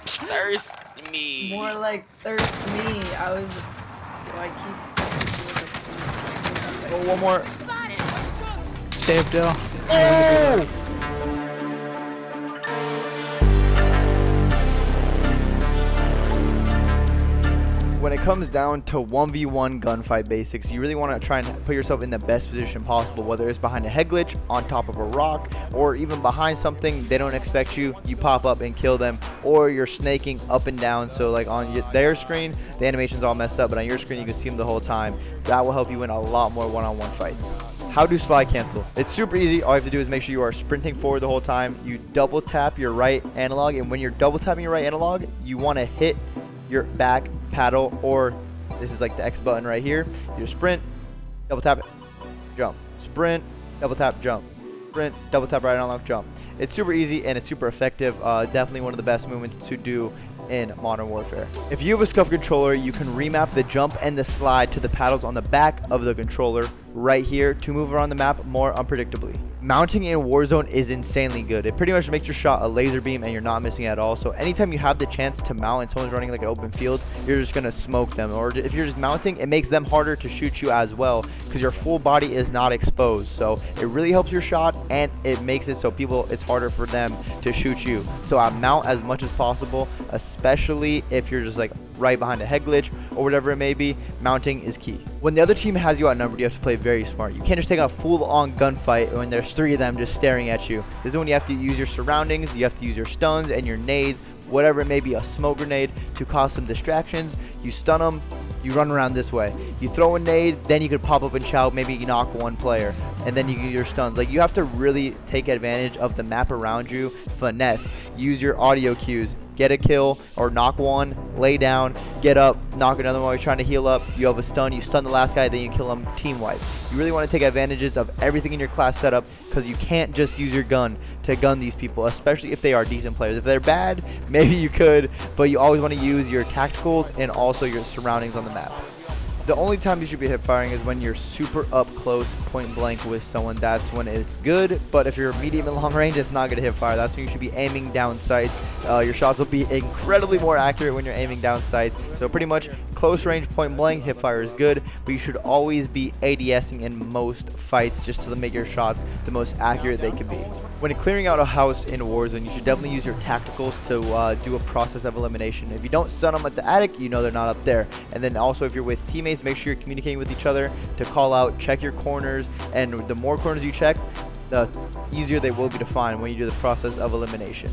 Thirst me. More like thirst me. I was. I keep. Oh, one more. Save Dill. Oh! When it comes down to 1v1 gunfight basics, you really want to try and put yourself in the best position possible, whether it's behind a head glitch, on top of a rock, or even behind something they don't expect you pop up and kill them, or you're snaking up and down, so like on their screen the animation's all messed up, but on your screen you can see them the whole time. That will help you win a lot more one-on-one fights. How do slide cancel? It's super easy. All you have to do is make sure you are sprinting forward the whole time. You double tap your right analog, and when you're double tapping your right analog, you want to hit your back paddle, or this is like the X button right here. You sprint, double tap it, jump, sprint, double tap, jump, sprint, double tap right analog, jump. It's super easy and it's super effective. Definitely one of the best movements to do in Modern Warfare. If you have a SCUF controller, you can remap the jump and the slide to the paddles on the back of the controller right here to move around the map more unpredictably. Mounting in Warzone is insanely good. It pretty much makes your shot a laser beam and you're not missing at all. So anytime you have the chance to mount and someone's running like an open field, you're just gonna smoke them. Or if you're just mounting, it makes them harder to shoot you as well because your full body is not exposed. So it really helps your shot and it makes it so it's harder for them to shoot you. So I mount as much as possible, especially if you're just like right behind a head glitch or whatever it may be. Mounting is key. When the other team has you outnumbered, you have to play very smart. You can't just take a full-on gunfight when there's 3 of them just staring at you. This is when you have to use your surroundings, you have to use your stuns and your nades, whatever it may be, a smoke grenade to cause some distractions. You stun them, you run around this way. You throw a nade, then you could pop up and chow, maybe knock one player, and then you can use your stuns. Like, you have to really take advantage of the map around you, finesse, use your audio cues, get a kill or knock one, lay down, get up, knock another one while you're trying to heal up. You have a stun, you stun the last guy, then you kill him, team wipe. You really want to take advantages of everything in your class setup because you can't just use your gun to gun these people, especially if they are decent players. If they're bad, maybe you could, but you always want to use your tacticals and also your surroundings on the map. The only time you should be hip firing is when you're super up close, point blank with someone. That's when it's good. But if you're medium and long range, it's not going to hip fire. That's when you should be aiming down sights. Your shots will be incredibly more accurate when you're aiming down sights. So pretty much close range, point blank, hip fire is good. But you should always be ADSing in most fights just to make your shots the most accurate they can be. When clearing out a house in Warzone, you should definitely use your tacticals to do a process of elimination. If you don't stun them at the attic, you know they're not up there. And then also if you're with teammates, make sure you're communicating with each other to call out, check your corners, and the more corners you check, the easier they will be to find when you do the process of elimination.